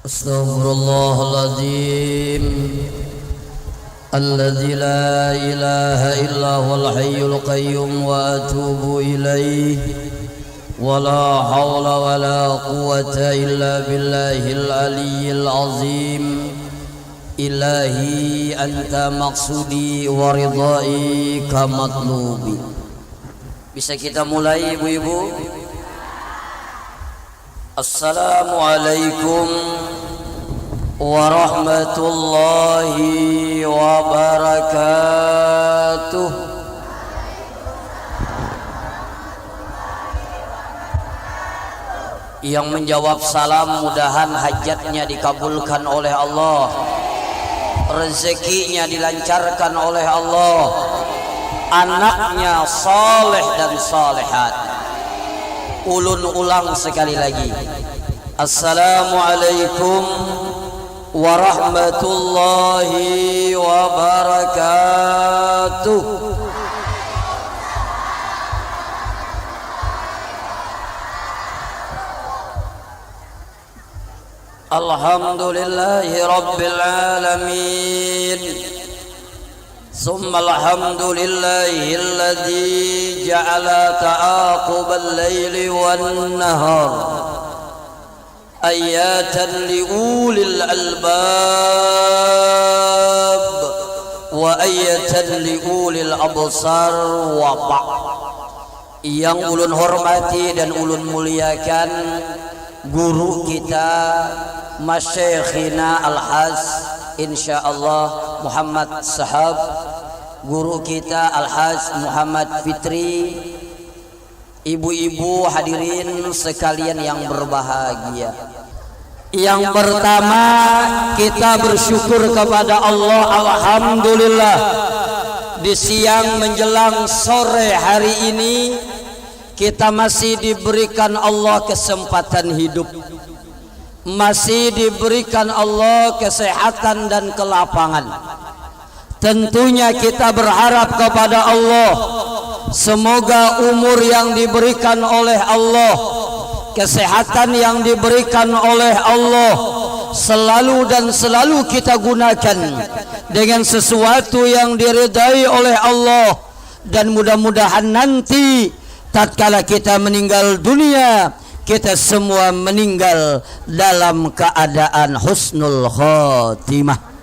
Astaghfirullahaladzim Alladzi la ilaha illa huwal hayyul qayyum wa atubu ilaih wa la hawla wa la quwwata illa billahil aliyyil azim. Ilahi anta maqsudi wa ridai ka matlubi. Bisa kita mulai ibu-ibu? Assalamualaikum warahmatullahi wabarakatuh. Yang menjawab salam mudahan hajatnya dikabulkan oleh Allah, rezekinya dilancarkan oleh Allah, anaknya saleh dan salehat. Ulun ulang sekali lagi. Assalamualaikum warahmatullahi wabarakatuh. Alhamdulillahi rabbil alamin. Summa alhamdulillahi alladzi ja'ala ta'aqubal laili wan nahar ayatan liulil albab wa ayatan liulil absar wa ba'. Yang ulun hormati dan ulun muliakan guru kita Masyayikhina Al-Haj insyaallah Muhammad Sahab, guru kita Al-Haj Muhammad Fitri, ibu-ibu hadirin sekalian yang berbahagia. Yang pertama, kita bersyukur kepada Allah, alhamdulillah di siang menjelang sore hari ini kita masih diberikan Allah kesempatan hidup, masih diberikan Allah kesehatan dan kelapangan. Tentunya kita berharap kepada Allah, semoga umur yang diberikan oleh Allah, kesehatan yang diberikan oleh Allah selalu dan selalu kita gunakan dengan sesuatu yang diridai oleh Allah. Dan mudah-mudahan nanti tatkala kita meninggal dunia, kita semua meninggal dalam keadaan husnul khotimah.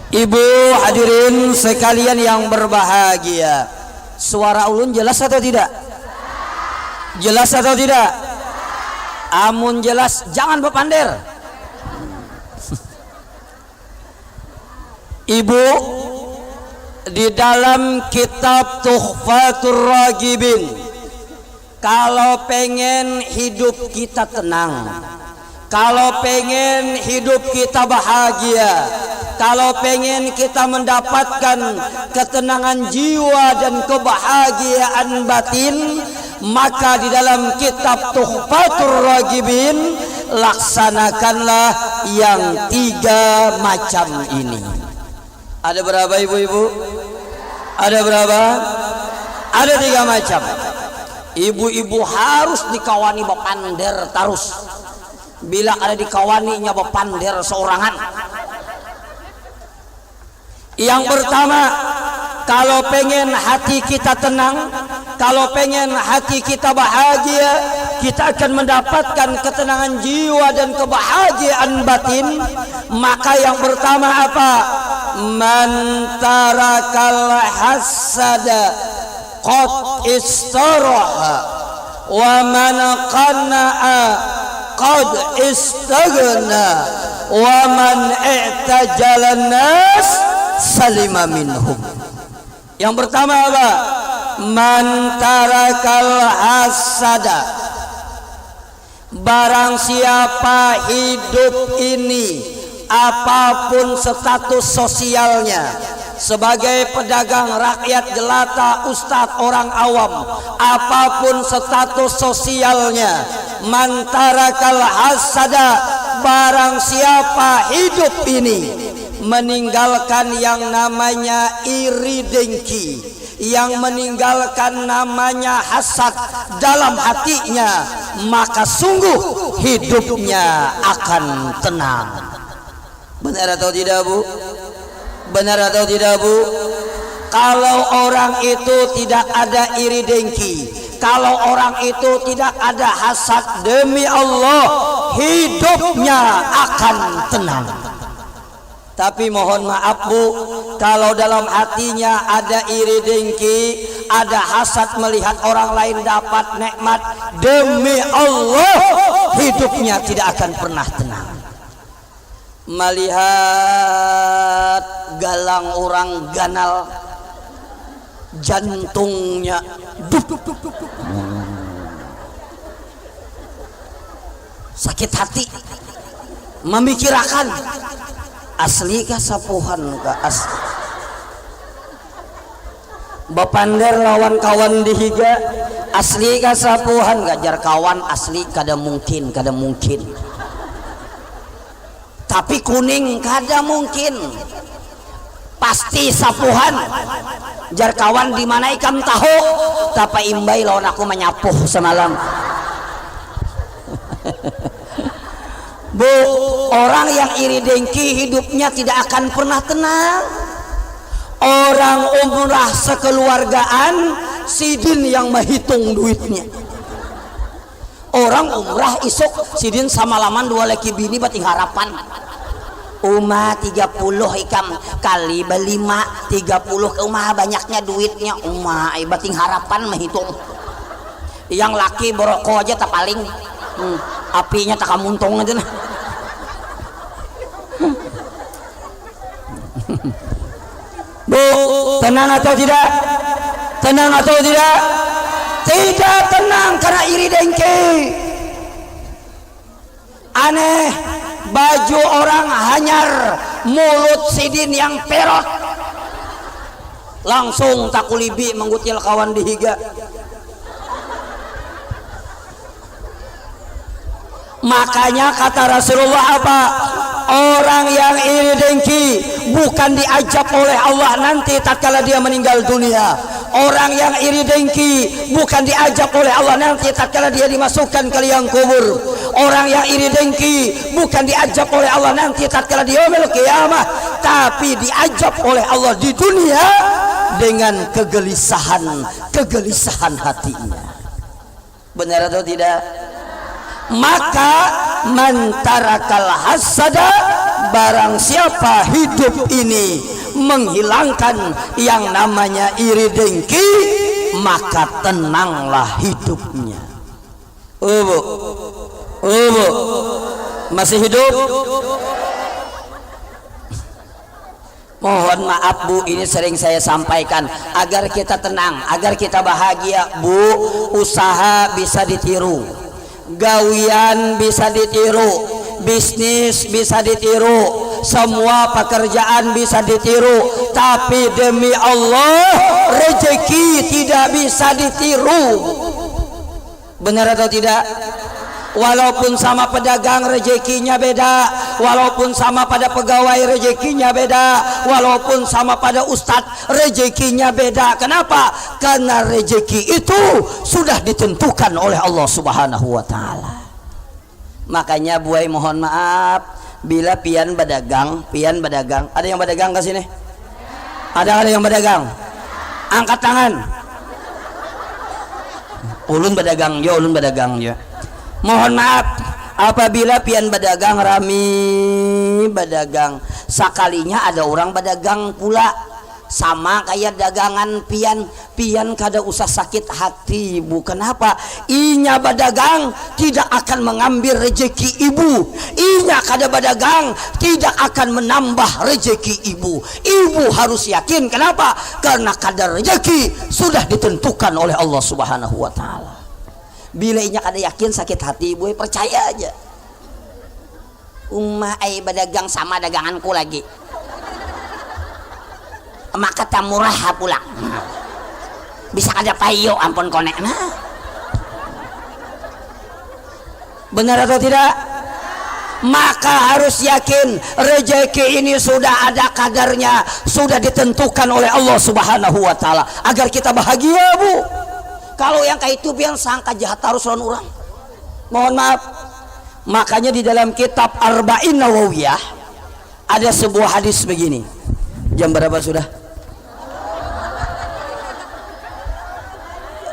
Ibu hadirin sekalian yang berbahagia, suara ulun jelas atau tidak? Jelas atau tidak? Amun jelas jangan berpander. Ibu, di dalam kitab Tuhfatur Ragibin, kalau pengen hidup kita tenang, kalau pengen hidup kita bahagia, kalau pengen kita mendapatkan ketenangan jiwa dan kebahagiaan batin, maka di dalam kitab Tuhfatur Ragibin laksanakanlah yang 3 macam ini. Ada berapa ibu-ibu? Ada berapa? Ada 3 macam. Ibu-ibu harus dikawani bepander terus. Bila ada dikawaninya bepander seorangan. Yang pertama, kalau pengen hati kita tenang, kalau pengen hati kita bahagia, kita akan mendapatkan ketenangan jiwa dan kebahagiaan batin. Maka yang pertama apa? Man tarakal hasada qad istaraha wa man qana'a qad istaghna wa man i'tajala nas salima minhum. Yang pertama apa? Man tarakal hasada, barang siapa hidup ini apapun status sosialnya, sebagai pedagang, rakyat jelata, ustadz, orang awam, apapun status sosialnya, man tarakal hasada, barang siapa hidup ini meninggalkan yang namanya iri dengki, yang meninggalkan namanya hasad dalam hatinya, maka sungguh hidupnya akan tenang. Benar atau tidak, Bu? Benar atau tidak, Bu? Kalau orang itu tidak ada iri dengki, kalau orang itu tidak ada hasad, demi Allah hidupnya akan tenang. Tapi mohon maaf, Bu, kalau dalam hatinya ada iri dengki, ada hasad melihat orang lain dapat nikmat, demi Allah hidupnya tidak akan pernah tenang. Melihat galang orang ganal, jantungnya sakit hati, memikirkan asli kah sapuhan kah asli. Bapander lawan kawan dihiga, asli kah sapuhan, gajar kawan asli kada mungkin, kada mungkin. Tapi kuning kada mungkin, pasti sapuhan. Jar kawan di mana ikam tahu, tapi imbai lawan aku menyapuh semalam. Bu, orang yang iri dengki hidupnya tidak akan pernah tenang. Orang umrah sekeluargaan, sidin yang menghitung duitnya. Orang umrah isuk sidin samalaman dua laki bini bating harapan. Umah 30 ikam kali berlima 30 ke umah banyaknya duitnya umah bating harapan menghitung. Yang laki boroko aja tak paling apinya tak kamuntung aja nah. Bu, tenang atau tidak? Tenang atau tidak? Tidak tenang karena iri dengki. Aneh, baju orang hanyar, mulut sidin yang perot, langsung takulibi menggutil kawan dihiga. Makanya kata Rasulullah apa? Orang yang iri dengki bukan diajab oleh Allah nanti tatkala dia meninggal dunia. Orang yang iri dengki bukan diajab oleh Allah nanti tatkala dia dimasukkan ke liang kubur. Orang yang iri dengki bukan diajab oleh Allah nanti tatkala dia yaumil qiyamah, tapi diajab oleh Allah di dunia dengan kegelisahan hatinya. Benar atau tidak? Maka mantarakal hasada, barang siapa hidup ini menghilangkan yang namanya iri dengki, maka tenanglah hidupnya. Bu, masih hidup? Mohon maaf, Bu, ini sering saya sampaikan agar kita tenang, agar kita bahagia. Bu, usaha bisa ditiru, gawian bisa ditiru, bisnis bisa ditiru, semua pekerjaan bisa ditiru, tapi demi Allah rezeki tidak bisa ditiru. Benar atau tidak? Walaupun sama pedagang rezekinya beda, walaupun sama pada pegawai rezekinya beda, walaupun sama pada ustadz rezekinya beda. Kenapa? Karena rezeki itu sudah ditentukan oleh Allah Subhanahu wa Ta'ala. Makanya buai mohon maaf bila pian berdagang, ada yang berdagang ke sini? Ada yang berdagang? Angkat tangan. Ulun berdagang ya. Mohon maaf apabila pian berdagang rami berdagang, sakalinya ada orang berdagang pula sama kayak dagangan pian kada usah sakit hati, Bu. Kenapa? Inya berdagang tidak akan mengambil rezeki ibu, inya kada berdagang tidak akan menambah rezeki ibu. Ibu harus yakin. Kenapa? Karena kadar rezeki sudah ditentukan oleh Allah Subhanahu wa Ta'ala. Bila inya kada yakin sakit hati, Bu, percaya aja. Umma ai berdagang sama daganganku lagi, maka tak murah pula. Bisa kada payo ampun konek nah. Benar atau tidak? maka harus yakin rezeki ini sudah ada kadarnya, sudah ditentukan oleh Allah Subhanahu wa taala agar kita bahagia, Bu. Kalau yang kayak itu yang sangka jahat harus lawan orang. Mohon maaf. Makanya di dalam kitab Arba'in Nawawiyah ada sebuah hadis begini. Jam berapa sudah?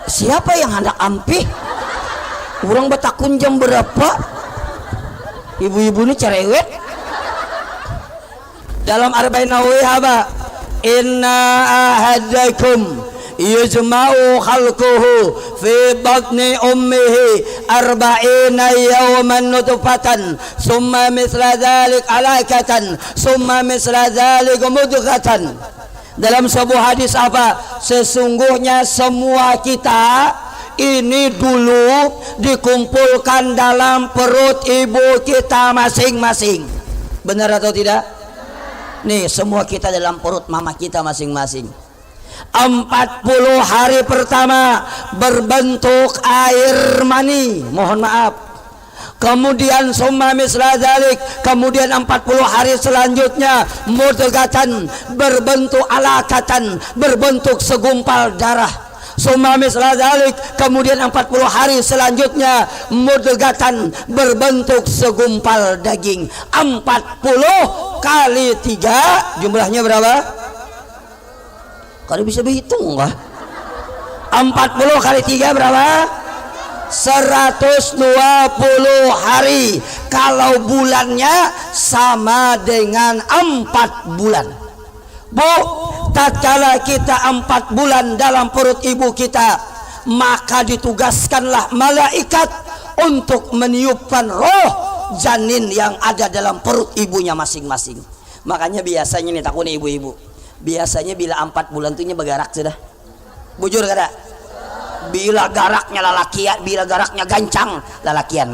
Siapa yang hendak ampih? Orang betakun jam berapa? Ibu-ibu ini cerewet. Dalam Arba'in Nawawiyah apa? Inna ahadakum yujma'u khalquhu fi batni ummihi arba'ina yawman nutfatan summa misla dhalik alaqatan summa misla dhalik mudghatan. Dalam sebuah hadis apa? Sesungguhnya semua kita ini dulu dikumpulkan dalam perut ibu kita masing-masing. Benar atau tidak? Nih, semua kita dalam perut mama kita masing-masing. 40 hari pertama berbentuk air mani, mohon maaf. Kemudian summa misla dzalik, kemudian 40 hari selanjutnya mudghatan, berbentuk alaqatan, berbentuk segumpal darah. Summa misla dzalik, kemudian 40 hari selanjutnya mudghatan, berbentuk segumpal daging. 40 kali 3 jumlahnya berapa? Kalau bisa berhitung enggak? 40 kali 3 berapa? 120 hari. Kalau bulannya sama dengan 4 bulan. Bu, tatkala kita 4 bulan dalam perut ibu kita, maka ditugaskanlah malaikat untuk meniupkan roh janin yang ada dalam perut ibunya masing-masing. Makanya biasanya nih takutnya ibu-ibu, biasanya bila 4 bulan tuh bergarak sudah. Bujur kada? Bila garaknya lalakian, bila garaknya gancang, lalakian.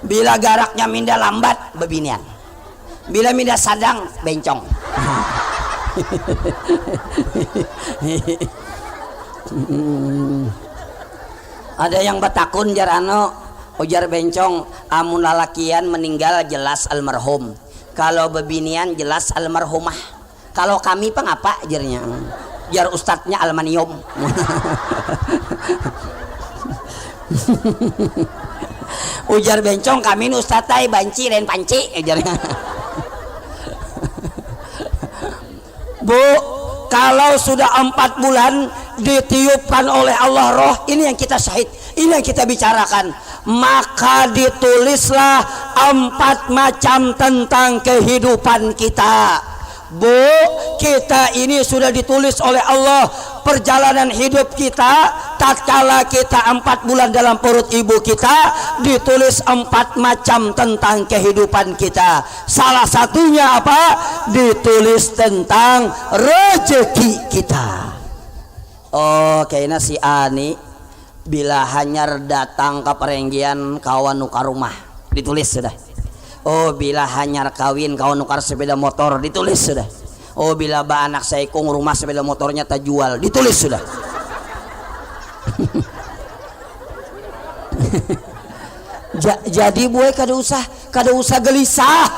Bila garaknya minda lambat, bebinian. Bila minda sadang, bencong. Ada yang betakun jarano, ujar bencong, amun lalakian meninggal jelas almarhum. Kalau bebinian jelas almarhumah. Kalau kami pengapa jarnya? Jar ustadznya almanium. Ujar bencong, kami ustadzai banci dan panci ujarnya. Bu, kalau sudah 4 bulan ditiupkan oleh Allah roh, ini yang kita syahid, ini yang kita bicarakan, maka ditulislah 4 macam tentang kehidupan kita. Bu, kita ini sudah ditulis oleh Allah perjalanan hidup kita. Tatkala kita 4 bulan dalam perut ibu kita, ditulis 4 macam tentang kehidupan kita. Salah satunya apa? Ditulis tentang rezeki kita. Oh, kayaknya si Ani bila hanyar datang ke perenggian kawan nukar rumah, ditulis sudah. Oh, bila hanyar kawin kawan nukar sepeda motor, ditulis sudah. Oh, bila ba anak saya kong rumah sepeda motornya tak jual, ditulis sudah. Jadi boy kada usah gelisah.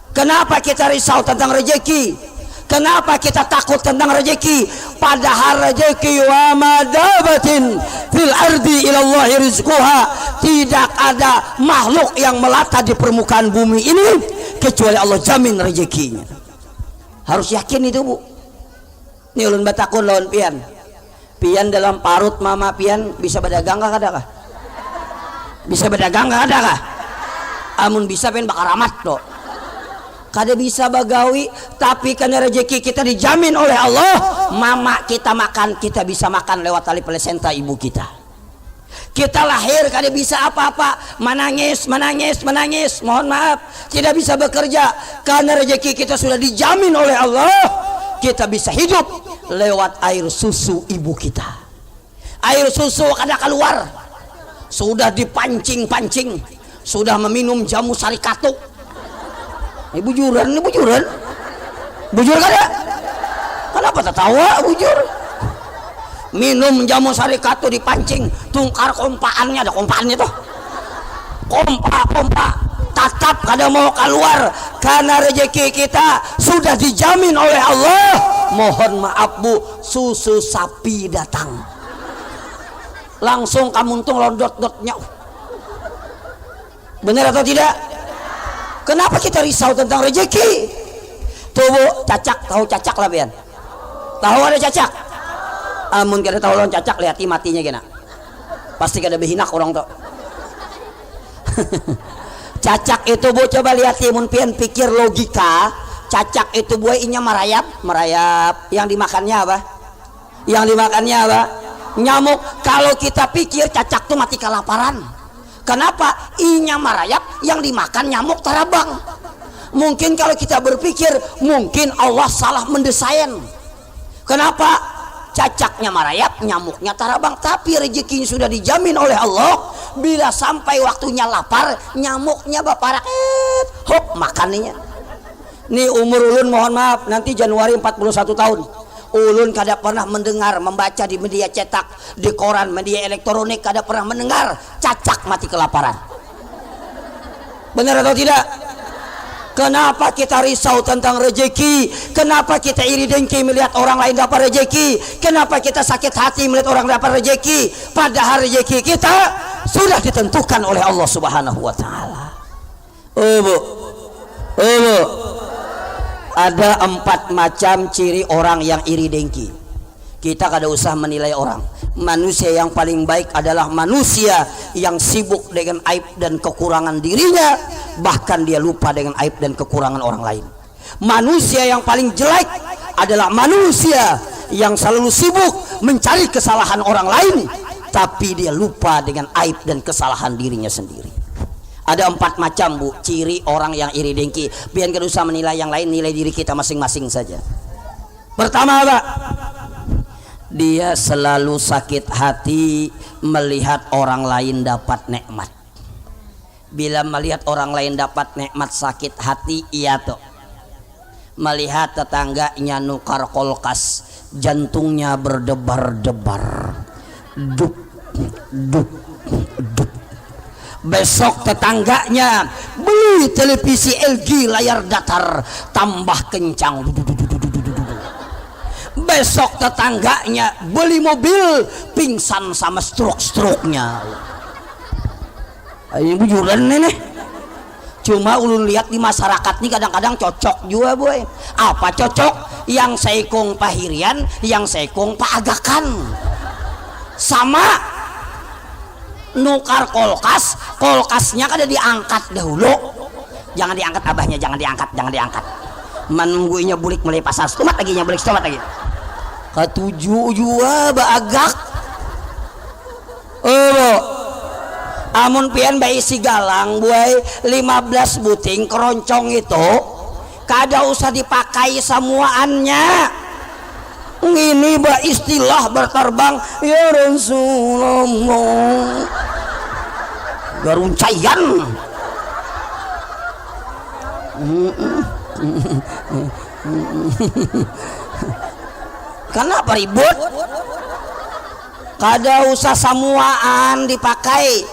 Kenapa kita risau tentang rezeki? Kenapa kita takut tentang rezeki? Padahal rezeki wa madabatin fil ardi ilallahi rizquha. Tidak ada makhluk yang melata di permukaan bumi ini kecuali Allah jamin rezekinya. Harus yakin itu, Bu. Ini ulun batakun lawan pian. Pian dalam parut mama pian bisa berdagang kah ada kah? Bisa berdagang kah ada kah? Amun bisa pian bakar amat toh. Kada bisa bagawi, tapi karena rezeki kita dijamin oleh Allah, mama kita makan, kita bisa makan lewat tali plasenta ibu kita. Kita lahir kada bisa apa-apa, menangis, mohon maaf, tidak bisa bekerja karena rezeki kita sudah dijamin oleh Allah. Kita bisa hidup lewat air susu ibu kita. Air susu kada keluar, sudah dipancing-pancing, sudah meminum jamu sari katuk. Ini bujuran, bujur kada? Kenapa tertawa bujur? Minum jamu sari katuk dipancing, tungkar kompaannya, ada kompaannya tuh. pompa tatap kada mau keluar karena rezeki kita sudah dijamin oleh Allah. Mohon maaf Bu, susu sapi datang langsung kamuntung londot-dotnya. Benar atau tidak? Kenapa kita risau tentang rezeki? Tuh Bu, cacak, tahu cacak lah Bian? Tahu ada cacak? Amun kada tahu lawan cacak, lihat matinya gina. Pasti kada behinak orang tuh. Cacak itu Bu, coba lihat mun pian pikir logika. Cacak itu Bu inya merayap. Yang dimakannya apa? Nyamuk. Kalau kita pikir cacak tuh mati kelaparan. Kenapa? Inya merayap, yang dimakan nyamuk tarabang. Mungkin kalau kita berpikir, mungkin Allah salah mendesain. Kenapa? Cacaknya merayap, nyamuknya tarabang. Tapi rezekinya sudah dijamin oleh Allah. Bila sampai waktunya lapar, nyamuknya baparak, hop makannya. Nih umur ulun mohon maaf, nanti Januari 41 tahun. Ulun kada pernah mendengar, membaca di media cetak, di koran, media elektronik, kada pernah mendengar cacak mati kelaparan. Benar atau tidak? Kenapa kita risau tentang rezeki? Kenapa kita iri dengki melihat orang lain dapat rezeki? Kenapa kita sakit hati melihat orang dapat rezeki? Padahal rezeki kita sudah ditentukan oleh Allah Subhanahu wa taala. Bu. Ada 4 macam ciri orang yang iri dengki. Kita kada usah menilai orang. Manusia yang paling baik adalah manusia yang sibuk dengan aib dan kekurangan dirinya, bahkan dia lupa dengan aib dan kekurangan orang lain. Manusia yang paling jelek adalah manusia yang selalu sibuk mencari kesalahan orang lain, tapi dia lupa dengan aib dan kesalahan dirinya sendiri. Ada 4 macam Bu ciri orang yang iri dengki. Biar gak usah menilai yang lain, nilai diri kita masing-masing saja. Pertama Pak, dia selalu sakit hati melihat orang lain dapat nikmat. Bila melihat orang lain dapat nikmat sakit hati, iya tuh. Melihat tetangganya nukar kulkas, jantungnya berdebar-debar. Dup. Besok tetangganya beli televisi LG layar datar tambah kencang. Besok tetangganya beli mobil pingsan sama stroke-nya. Ini bujuran nih. Cuma ulun lihat di masyarakat nih kadang-kadang cocok juga boy. Apa cocok? Yang seikung pahirian, yang seikung paagakan. Sama nukar kulkasnya kada diangkat dahulu. Jangan diangkat abahnya, jangan diangkat. Menungguinya bulik mulai pasar stomat lagi, ketujuh juga baagak. Amun pian bayi si galang buai 15 buting keroncong itu kada usah dipakai semuaannya. Ini bah istilah berterbang ya Rasulullah garuncayan. Kenapa ribut? Kada usah semuaan dipakai.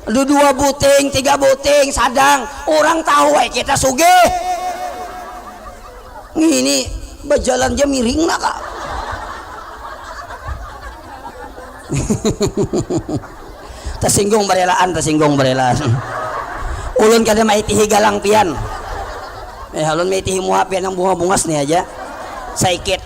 2 buting 3 buting sadang orang tahu kita sugih. Ini berjalan aja miring lah Kak. tersinggung berelaan ulun kada maitihi galang pian ulun maitihi muha pian yang bunga-bungas nih aja saikit.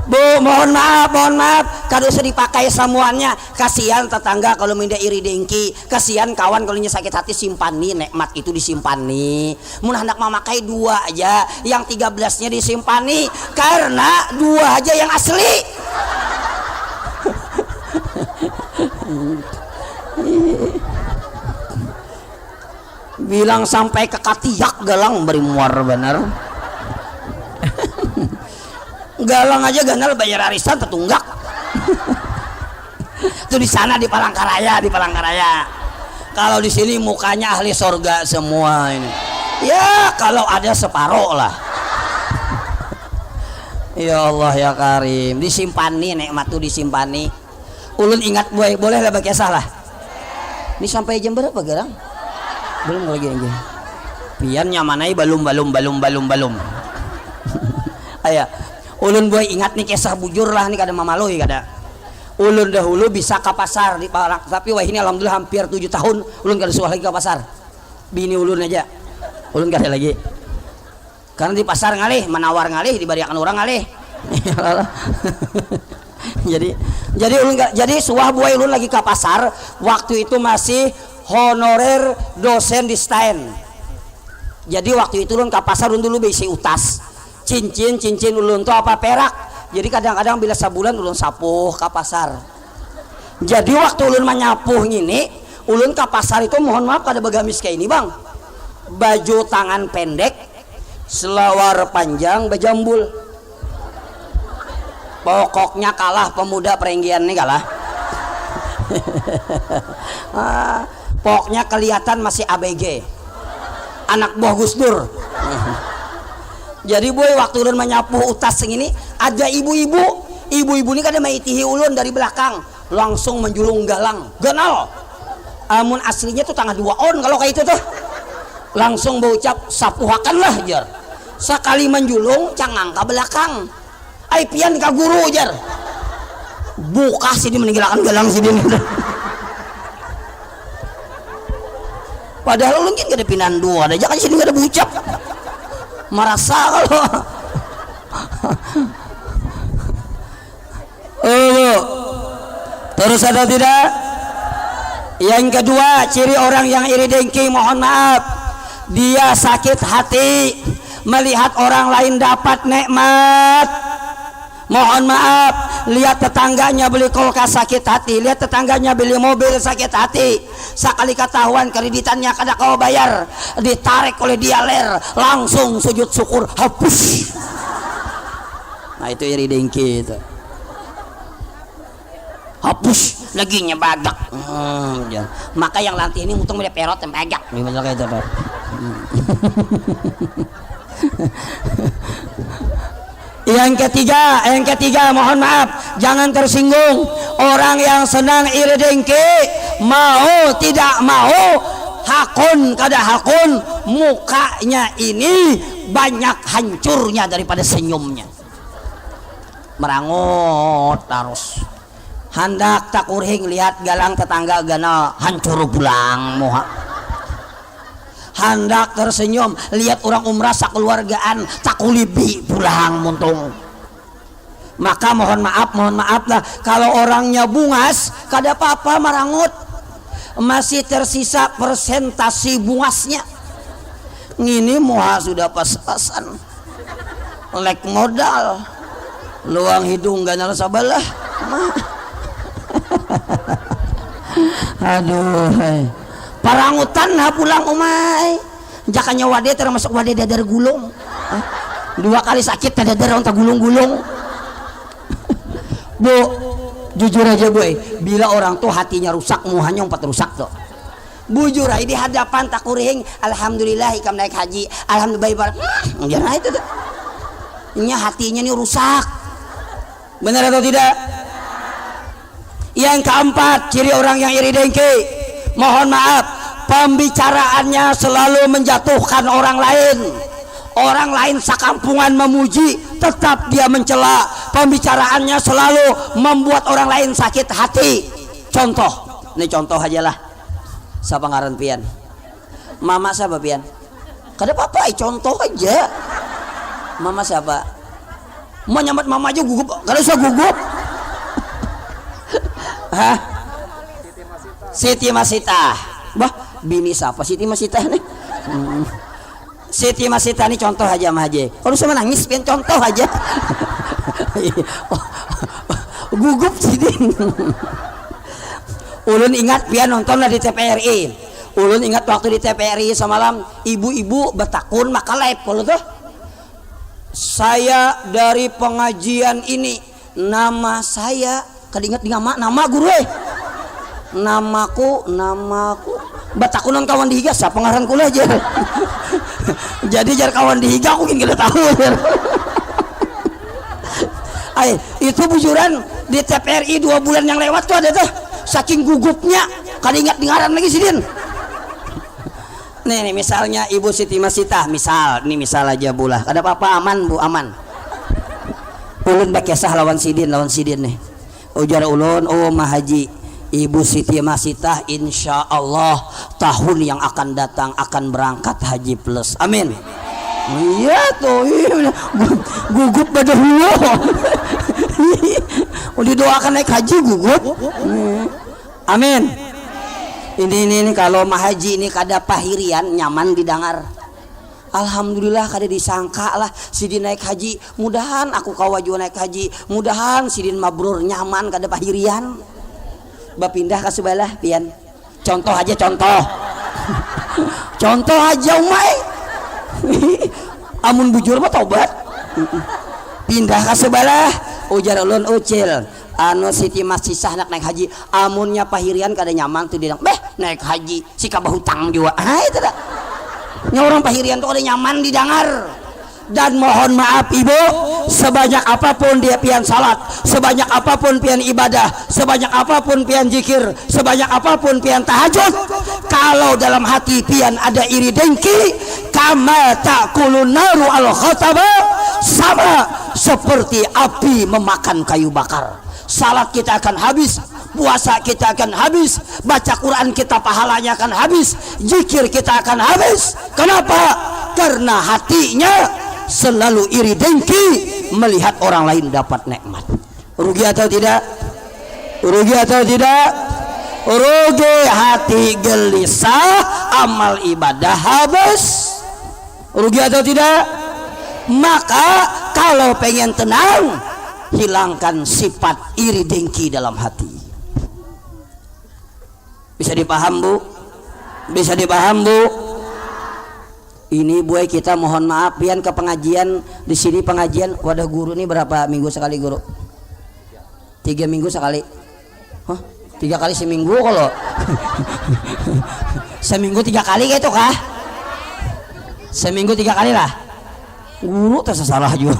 Bu, mohon maaf, kada usah dipakai semuanya. Kasihan tetangga kalau minda iri dengki, kasihan kawan kalau sakit hati, simpani nikmat itu disimpani. Mun hendak memakai 2 aja, yang 13-nya disimpani karena 2 aja yang asli. Bilang sampai ke katiak galang beri muar bener. Galang aja ganal bayar arisan tertunggak. Itu di sana di Palangkaraya. Kalau di sini mukanya ahli sorga semua ini. Ya kalau ada separoh lah. Ya Allah ya Karim, disimpani nikmat tuh disimpani. Ulun ingat boy, boleh lah baca salah. Ini sampai jam berapa gerang? Belum lagi anjing. Pian nyamanai balum. Aya, ulun boy ingat nih kisah bujur lah nih kada mamaloy kada. Ulun dahulu bisa ke pasar di Parak, tapi wah ini alhamdulillah hampir 7 tahun ulun kada suah lagi ke pasar. Bini ulun aja. Ulun kada lagi. Karena di pasar ngalih, menawar ngalih, dibariakan orang ngalih. jadi suah buai ulun lagi ke pasar, waktu itu masih honorer dosen di STAN. Jadi waktu itu ulun ke pasar ulun dulu bisi utas. Cincin ulun tuh apa perak. Jadi kadang-kadang bila sebulan ulun sapuh ke pasar. Jadi waktu ulun menyapuh ini, ulun ke pasar itu mohon maaf kada begamis kayak ini, Bang. Baju tangan pendek, selawar panjang, bejambul. Pokoknya kalah pemuda perenggian nih kalah. Pokoknya kelihatan masih ABG, anak buah Gus Dur. Jadi boy waktu ulun menyapuh utas ini ada ibu-ibu ini kada maitihi ulun dari belakang langsung menjulung galang ganal. Amun aslinya tuh tanggal 2 on kalau kayak itu tuh langsung berucap sapuhakan lah jar. Sekali menjulung cangang ke belakang. Ai pian ka guru jar. Buka sini meninggalkan galang sini. Padahal ulun kan kada pinan dua, ada jangan sini kada berucap. Merasa kalau terus ada tidak? Yang kedua, ciri orang yang iri dengki, mohon maaf, dia sakit hati melihat orang lain dapat nikmat. Mohon maaf, lihat tetangganya beli kulkas sakit hati, lihat tetangganya beli mobil sakit hati. Sekali ketahuan kreditannya kada kau bayar, ditarik oleh dialer, langsung sujud syukur, hapus. Nah itu iri dengki itu. Hapus lagi nyebadak. Maka yang latih ini mutung dia perot yang pegak. Gimana kayak itu, Pak? Yang ketiga mohon maaf, jangan tersinggung. Orang yang senang iri dengki, mau tidak mau, hakun kada hakun, mukanya ini banyak hancurnya daripada senyumnya. Merangut terus. Hendak tak kuring lihat galang tetangga gana hancur pulang moha. Hendak tersenyum lihat orang umrah sakeluargaan takulibi pulang muntung. Maka mohon maaf lah kalau orangnya bungas kada apa-apa marangut, masih tersisa persentasi bungasnya. Ngini moha sudah pas-pasan lek modal luang hidung ganal sabalah. Aduh, parangutan ha pulang umay. Jakanya wade termasuk wade dadar gulung. 2 kali sakit dadar onta gulung-gulung. Bu, jujur aja Bu, bila orang tuh hatinya rusak, muhanya 4 rusak tuh. Bujur aja di hadapan tak kuring, alhamdulillah ikam naik haji, alhamdulillah. Jangan itu tuh. Ini hatinya nih rusak. Benar atau tidak? Yang keempat, ciri orang yang iri dengki, mohon maaf, pembicaraannya selalu menjatuhkan orang lain. Orang lain sekampungan memuji, tetap dia mencela. Pembicaraannya selalu membuat orang lain sakit hati. Contoh, ini contoh aja lah. Siapa ngaran pian? Mama siapa pian? Kada apa-apa, contoh aja. Mama siapa? Mau nyambat mama aja gugup, kada usah gugup. Hah? Siti Masita. Bah, bini siapa Siti Masita nih? Siti Masita ini contoh aja mah aja. Kalau usah menangis, pian contoh aja. Gugup Siti. Ulun ingat pian nontonlah di TVRI. Ulun ingat waktu di TVRI semalam ibu-ibu bertakun maka live kalau tuh. Saya dari pengajian ini, nama saya kadingat nama guru namaku batakunan kawan dihiga siapa ngaran kula aja. Jadi jar kawan dihiga aku mungkin kita tahu. Itu bujuran di TPRI 2 bulan yang lewat tuh ada tuh, saking gugupnya kada ingat dengaran lagi sidin. Nih misalnya Ibu Siti Masita, misal aja bulah, ada apa-apa aman Bu, aman. Ulun bakesah lawan sidin nih. Ujar ulun, oh Mah Haji, Ibu Siti Masita insya Allah tahun yang akan datang akan berangkat haji plus, amin. Iya tuh, gugup pada hulu. Udah doakan naik haji gugup, amin. Ini kalau Mah Haji ini kada pahirian nyaman didengar. Alhamdulillah kada disangka lah sidin naik haji, mudahan aku kawaju naik haji, mudahan sidin mabrur nyaman kada pahirian. Bapindah ke sebelah pian. Contoh aja contoh aja umai. Amun bujur mah tobat. Pindah ke sebelah, ujar ulun ucil. Anu Siti Masisah nak naik haji, amunnya pahirian kada nyaman tuh dia naik haji si kabah hutang juga. Itu dah. Nya orang pahirian tuh kada nyaman didengar. Dan mohon maaf Ibu, sebanyak apapun dia pian salat, sebanyak apapun pian ibadah, sebanyak apapun pian zikir, sebanyak apapun pian tahajud, kalau dalam hati pian ada iri dengki, kama ta'kulun naru al-khataba, sama seperti api memakan kayu bakar. Salat kita akan habis, puasa kita akan habis, baca Quran kita pahalanya akan habis, zikir kita akan habis. Kenapa? Karena hatinya selalu iri dengki melihat orang lain dapat nikmat. Rugi atau tidak? Rugi atau tidak? Rugi, hati gelisah, amal ibadah habis. Rugi atau tidak? Maka kalau pengen tenang, hilangkan sifat iri dengki dalam hati. Bisa dipaham Bu? Bisa dipaham Bu? Ini buai kita mohon maaf pian ke pengajian di sini. Pengajian wadah guru nih berapa minggu sekali guru? 3 minggu sekali. Hah? 3 kali seminggu kalau? Seminggu 3 kali gitu kah? Seminggu 3 kali lah. Guru tersalah juga.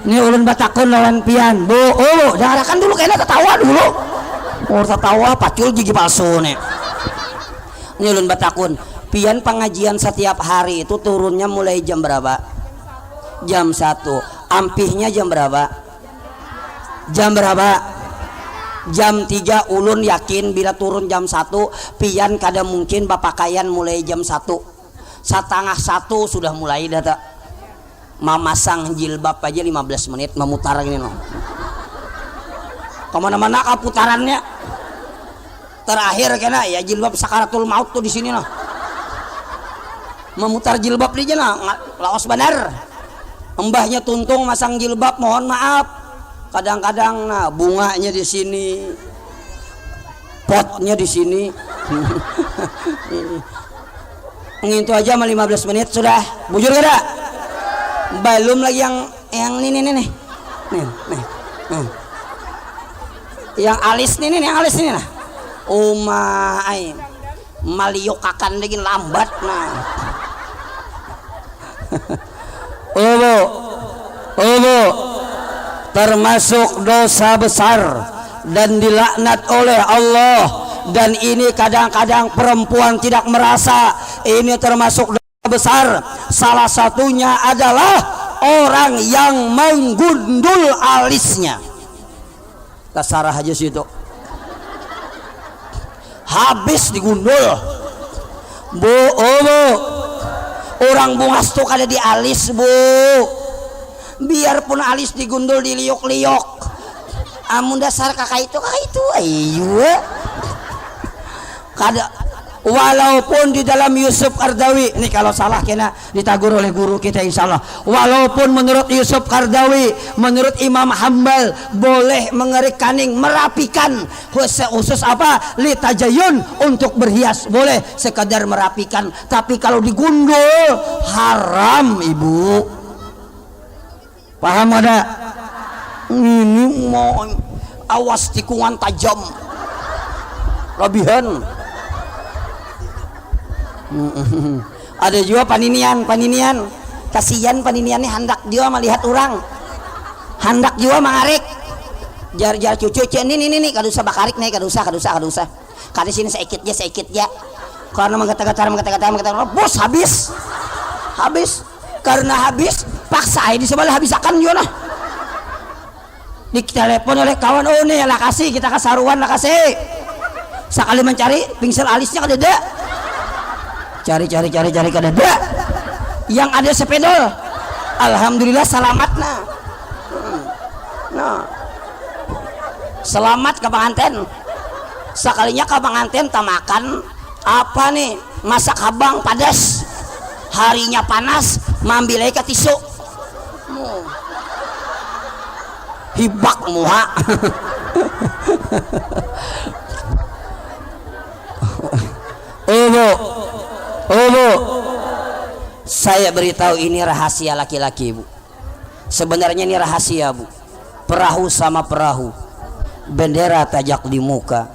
nih ulun batakun lawan pian. Bu, dengarkan dulu kayaknya ketawa dulu. Tertawa pacul gigi palsu nih. Ulun batakun pian pengajian setiap hari itu turunnya mulai jam berapa? Jam 1. Ampihnya jam berapa? Jam berapa? Jam 3. Ulun yakin bila turun jam 1 pian kada mungkin bapakayan mulai jam 1. Setengah 1 sudah mulai data memasang jilbab aja 15 menit memutar gini no. Kemana-mana kaputarannya. Terakhir kena ya jilbab sakaratul maut tuh di sini noh. Memutar jilbab di jana laos benar. Mbahnya tuntung masang jilbab mohon maaf. Kadang-kadang nah bunganya di sini. Potnya di sini. Ngintu aja mah 15 menit sudah. Bujur kada? Belum lagi yang ini nih. Nih. Yang alis nih yang alis ini nah. Umay maliok akan lagi lambat nah. Obo termasuk dosa besar dan dilaknat oleh Allah. Dan ini kadang-kadang perempuan tidak merasa ini termasuk dosa besar. Salah satunya adalah orang yang menggundul alisnya. Kasarah aja situ. Habis digundul. Bu, orang bungas tuh kada di alis Bu. Biarpun alis digundul diliuk-liuk. Amun dasar kakak itu ayo. Kada walaupun di dalam Yusuf Qardawi ini kalau salah kena ditagur oleh guru kita insyaallah. Walaupun menurut Yusuf Qardawi, menurut Imam Hambal boleh mengerik kaning merapikan khusus apa litajayun untuk berhias boleh sekadar merapikan, tapi kalau digundul haram Ibu. Paham ada? Ini mau awas tikungan tajam lebihan. Ada juga paninian kasihan paniniannya hendak dia melihat orang, hendak juga mangarek jar cucu ini kadusa bakarik nih kadusa kali sini sedikit ya karena menggetar bos habis karena habis paksa ini sebelah habisakan juga nah di telepon oleh kawan, oh nih lah kasih kita kasaruan lah kasih sekali mencari pingsel alisnya kadeda cari kadeda yang ada sepedol alhamdulillah selamat nah selamat ke pengantin sekalinya ke pengantin tamakan apa nih masak habang padas harinya panas mambilai ke tisu hibak muha bu saya beritahu ini rahasia laki-laki bu, sebenarnya ini rahasia bu, perahu sama perahu, bendera tajak di muka,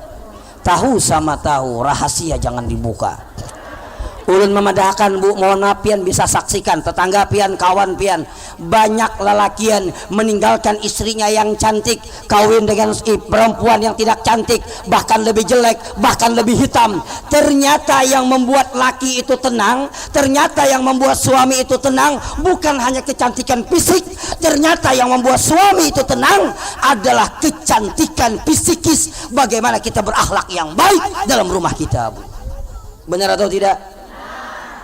tahu sama tahu, rahasia jangan dibuka. Ulun memadahkan bu, mohon maaf pian bisa saksikan tetangga pian, kawan pian, banyak lelakian meninggalkan istrinya yang cantik kawin dengan perempuan yang tidak cantik, bahkan lebih jelek, bahkan lebih hitam. Ternyata yang membuat laki itu tenang, ternyata yang membuat suami itu tenang bukan hanya kecantikan fisik, ternyata yang membuat suami itu tenang adalah kecantikan psikis, bagaimana kita berakhlak yang baik dalam rumah kita bu. Benar atau tidak?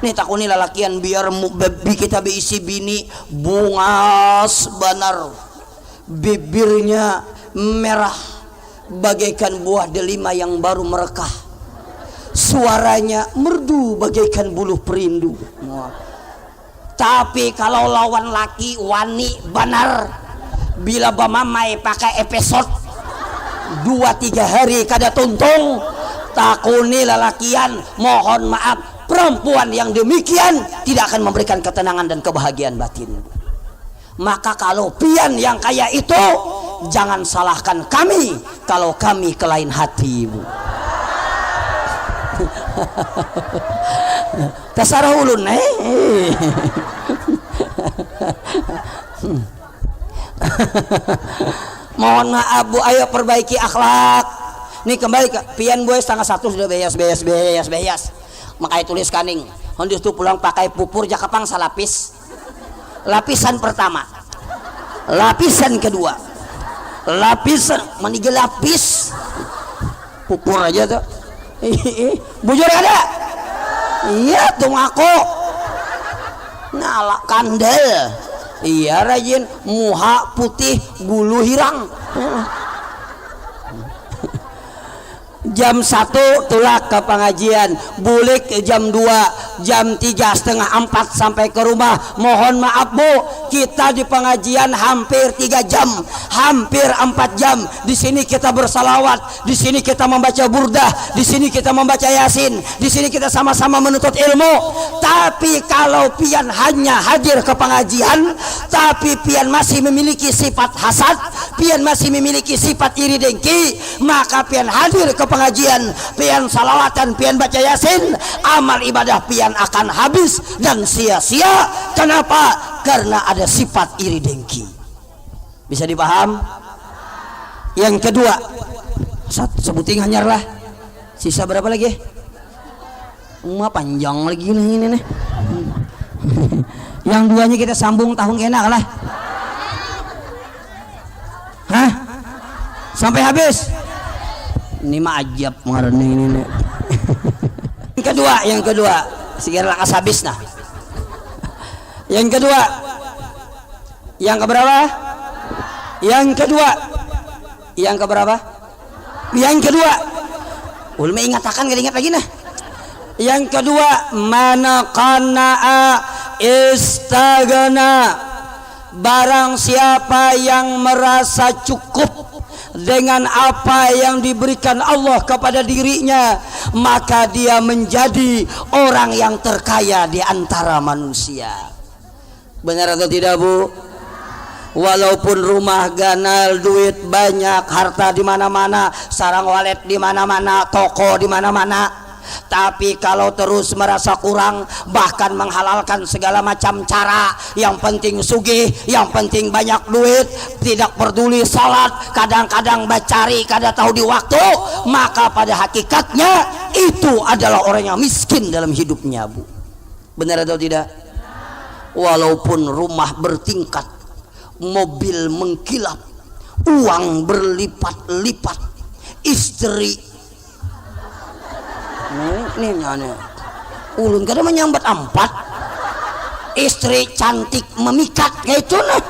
Nih takuni lalakian biar kita beisi bini bungas banar, bibirnya merah bagaikan buah delima yang baru merekah, suaranya merdu bagaikan buluh perindu. Tapi kalau lawan laki wani banar, bila bamamai pakai episode 2-3 hari kada tuntung, takuni lalakian mohon maaf, perempuan yang demikian tidak akan memberikan ketenangan dan kebahagiaan batin. Maka kalau pian yang kayak itu, jangan salahkan kami kalau kami kelain hati bu. Tasarah ulun mohon maaf bu, ayo perbaiki akhlak. Nih kembali ke pian boy 1:30 sudah beyas. Makanya tulis kaning hondius tuh pulang pakai pupur jakapang salapis, lapisan pertama, lapisan kedua, lapisan menigel lapis pupur aja tuh. Bujur ada iya tuh aku ngalak kandel iya rajin muha putih bulu hirang. Jam 1 tulak ke pengajian, bulik jam 2, jam 3:30, 4 sampai ke rumah. Mohon maaf bu, kita di pengajian hampir 3 jam, hampir 4 jam. Di sini kita bersalawat, di sini kita membaca burdah, di sini kita membaca yasin, di sini kita sama-sama menuntut ilmu. Tapi kalau pian hanya hadir ke pengajian, tapi pian masih memiliki sifat hasad, pian masih memiliki sifat iri dengki, maka pian hadir ke pengajian, pian salawatan, pian baca yasin, amal ibadah pian akan habis dan sia-sia. Kenapa? Karena ada sifat iri dengki. Bisa dipaham? Yang kedua, sebuting hanyar lah. Sisa berapa lagi? Panjang lagi ini nih. Yang duanya kita sambung tahun enak lah. Hah? Sampai habis? Ini mah ajab mengarani ini. Yang kedua, segera lakas habis nah. Yang kedua, yang keberapa? Yang kedua, ulama ingatakan gak ingat lagi nah. Yang kedua, mana qana'a istagana, barang siapa yang merasa cukup dengan apa yang diberikan Allah kepada dirinya, maka dia menjadi orang yang terkaya di antara manusia. Benar atau tidak bu? Walaupun rumah ganal, duit banyak, harta di mana-mana, sarang walet di mana-mana, toko di mana-mana, Tapi kalau terus merasa kurang, bahkan menghalalkan segala macam cara, yang penting sugih, yang penting banyak duit, tidak peduli salat, kadang-kadang bacari kada tahu di waktu, maka pada hakikatnya itu adalah orang yang miskin dalam hidupnya, Bu. Benar atau tidak? Walaupun rumah bertingkat, mobil mengkilap, uang berlipat-lipat, istri ini ulun kada menyambat 4, istri cantik memikat kayak itu nah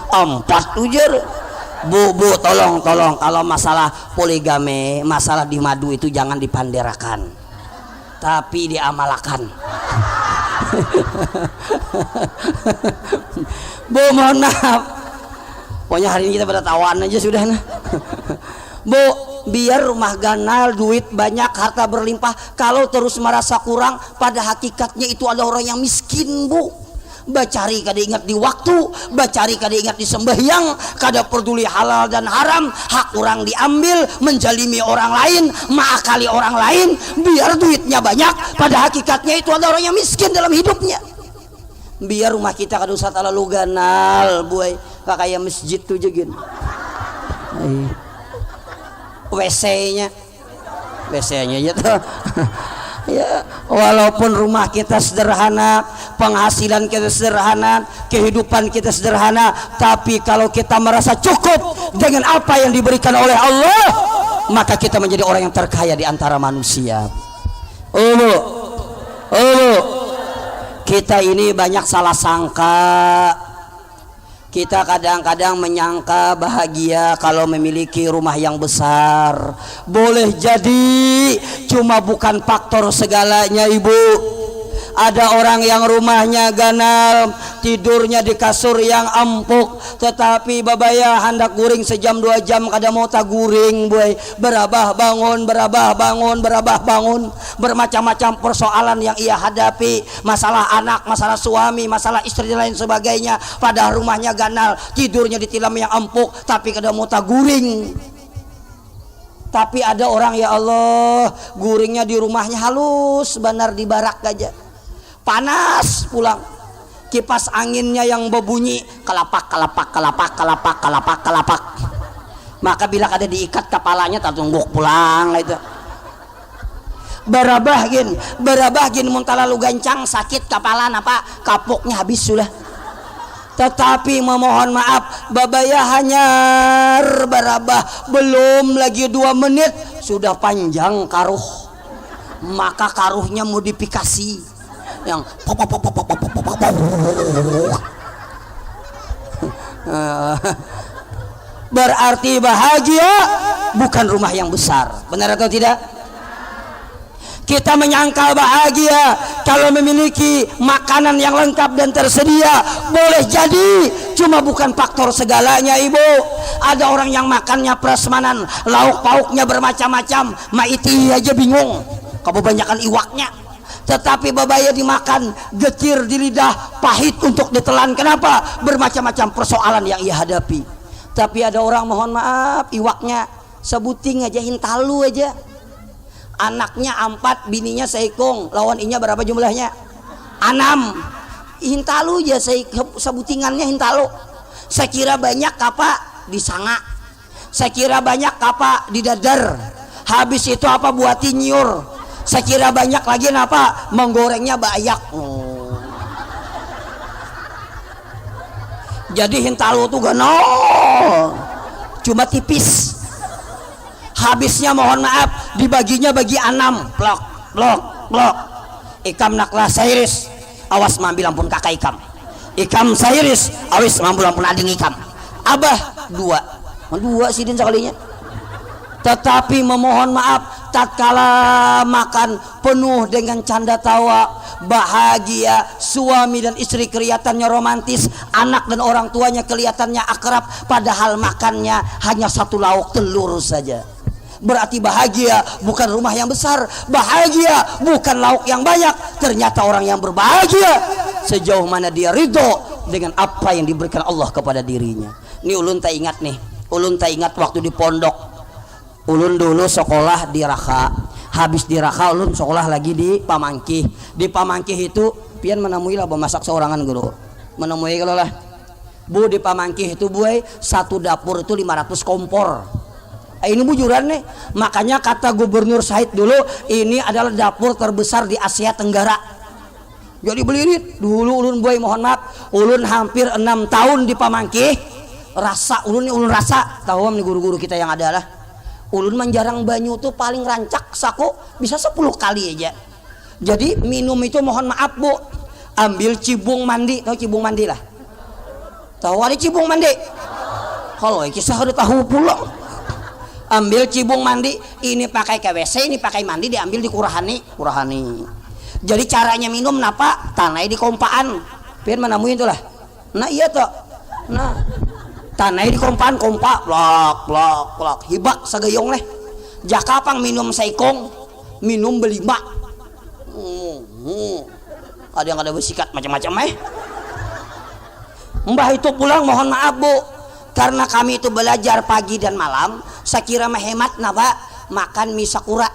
4 ujar. Bu tolong kalau masalah poligami, masalah di madu itu jangan dipanderakan, tapi diamalkan. Bu mohon maaf, pokoknya hari ini kita pada tawan aja sudah nah. Bu, biar rumah ganal, duit banyak, harta berlimpah, kalau terus merasa kurang, pada hakikatnya itu ada orang yang miskin, Bu. Bacari kada ingat di waktu, bacari kada ingat di sembahyang, kada peduli halal dan haram, hak orang diambil, menjalimi orang lain, mengakali orang lain, biar duitnya banyak, pada hakikatnya itu ada orang yang miskin dalam hidupnya. Biar rumah kita kada usah terlalu ganal, Bu, kayak masjid tuh jegin. WC-nya gitu. Ya, walaupun rumah kita sederhana, penghasilan kita sederhana, kehidupan kita sederhana, tapi kalau kita merasa cukup dengan apa yang diberikan oleh Allah, maka kita menjadi orang yang terkaya di antara manusia. Kita ini banyak salah sangka. Kita kadang-kadang menyangka bahagia kalau memiliki rumah yang besar. Boleh jadi, cuma bukan faktor segalanya, Ibu. Ada orang yang rumahnya ganal, tidurnya di kasur yang empuk, tetapi babaya hendak guring sejam 2 jam kada mau tak guring, boy. Berabah bangun, bermacam-macam persoalan yang ia hadapi, masalah anak, masalah suami, masalah istri dan lain sebagainya. Padahal rumahnya ganal, tidurnya di tilam yang empuk, tapi kada mau tak guring. Tapi ada orang, ya Allah, guringnya di rumahnya halus, benar di barak aja. Panas pulang, kipas anginnya yang berbunyi kalapak. Maka bila ada diikat kepalanya tak tungguk pulang itu. Berabah gin mun talalu gancang sakit kepala napa kapuknya habis sudah. Tetapi memohon maaf, babaya hanya berabah belum lagi 2 menit sudah panjang karuh. Maka karuhnya modifikasi yang berarti bahagia bukan rumah yang besar. Benar atau tidak? Kita menyangka bahagia kalau memiliki makanan yang lengkap dan tersedia. Boleh jadi, cuma bukan faktor segalanya, Ibu. Ada orang yang makannya prasmanan, lauk pauknya bermacam-macam, maiti aja bingung kebanyakan iwaknya. Tetapi babaya dimakan, getir di lidah, pahit untuk ditelan. Kenapa? Bermacam-macam persoalan yang ia hadapi. Tapi ada orang, mohon maaf, iwaknya sebuting aja, hintalu aja. Anaknya 4, bininya seikung, lawan inya berapa jumlahnya? 6. Hintalu aja, sebutingannya hintalu. Saya kira banyak apa? Di sanga. Saya kira banyak apa? Di dadar. Habis itu apa? Buat nyur. Saya kira banyak lagi apa? Menggorengnya banyak. Jadi hintalu tuh ganol, cuma tipis. Habisnya mohon maaf dibaginya bagi 6. Blok. Ikam naklah sairis, awas mambil ampun kakak ikam. Ikam sairis, awas mambil ampun ading ikam. Abah 2 sidin sekalinya. Tetapi memohon maaf, tatkala makan penuh dengan canda tawa, bahagia, suami dan istri kelihatannya romantis, anak dan orang tuanya kelihatannya akrab, padahal makannya hanya 1 lauk telur saja. Berarti bahagia bukan rumah yang besar, bahagia bukan lauk yang banyak. Ternyata orang yang berbahagia sejauh mana dia ridho dengan apa yang diberikan Allah kepada dirinya. Ini ulun tak ingat waktu di pondok, Ulun dulu sekolah di Raka, habis di Raka ulun sekolah lagi di Pamangkih. Di Pamangkih itu pian menemui lah memasak seorangan guru, menemui kalau lah Bu di Pamangkih itu Bu satu dapur itu 500 kompor. Ini bujuran nih, makanya kata Gubernur Said dulu ini adalah dapur terbesar di Asia Tenggara. Jadi belirit dulu ulun boy, mohon maaf ulun hampir 6 tahun di Pamangkih. Rasa ulun rasa tahu nih guru-guru kita yang ada lah, ulun menjarang banyu tuh paling rancak saku bisa 10 kali aja. Jadi minum itu mohon maaf Bu, ambil cibung mandi, tahu cibung mandi lah, tahu ada cibung mandi kalau kisah udah tahu pulang. Ambil cibung mandi, ini pakai ke WC, ini pakai mandi, diambil di kurahani. Jadi caranya minum napa? Tanai di kompaan. Pian menemuin itulah. Nah iya toh. Nah, tanai di kompaan, kompa, plak, hibak sagayong leh. Jakapang minum saikong, minum belima. Ada yang ada bersikat macam-macam Mbah itu pulang mohon maaf Bu, karena kami itu belajar pagi dan malam, saya kira menghemat napa makan mie sakura.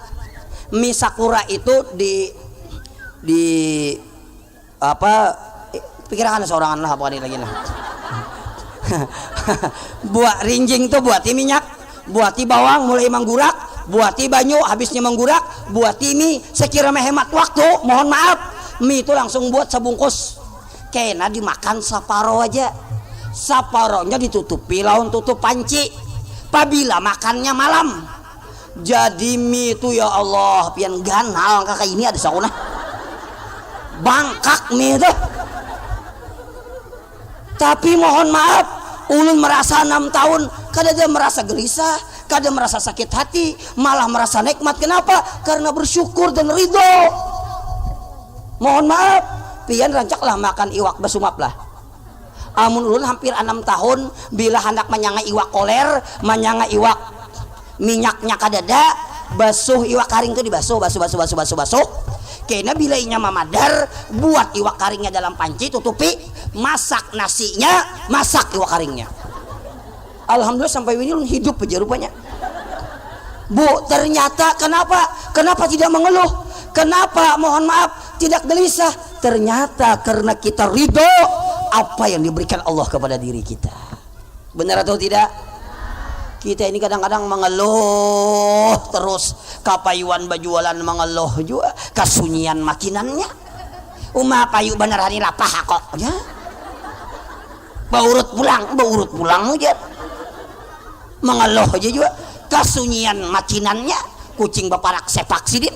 Mie sakura itu di apa pikiran seorangan lah apa lagi nah. Buat rinjing tuh buati minyak, buati bawang mulai menggurak, buati banyu habisnya menggurak, buati mie. Saya kira menghemat waktu, mohon maaf mie itu langsung buat sebungkus, kena dimakan saparo aja. Saparonya ditutupi laun tutup panci apabila makannya malam. Jadi mie itu ya Allah pian ganal kakak ini ada sakuna bangkak mie itu. Tapi mohon maaf ulun merasa 6 tahun kada dia merasa gelisah, kada merasa sakit hati, malah merasa nikmat. Kenapa? Karena bersyukur dan ridho. Mohon maaf pian rancaklah makan iwak besumap lah. Amun ulun hampir 6 tahun bila hendak menyanga iwak koler, menyanga iwak minyaknya kadada, basuh iwak karing itu dibasuh, basuh. Kena bila inya mamadar, buat iwak karingnya dalam panci, tutupi, masak nasinya, masak iwak karingnya. Alhamdulillah sampai ini ulun hidup aja rupanya. Bu, ternyata kenapa tidak mengeluh? Kenapa mohon maaf tidak gelisah? Ternyata karena kita ridho apa yang diberikan Allah kepada diri kita. Benar atau tidak? Kita ini kadang-kadang mengeluh terus, kapayuan bajualan mengeluh juga, kasunyian makinannya. Payu beneran ini lapah kok ya. Baurut pulang aja. Mengeluh aja juga, kasunyian makinannya, kucing baparak sepak sidin.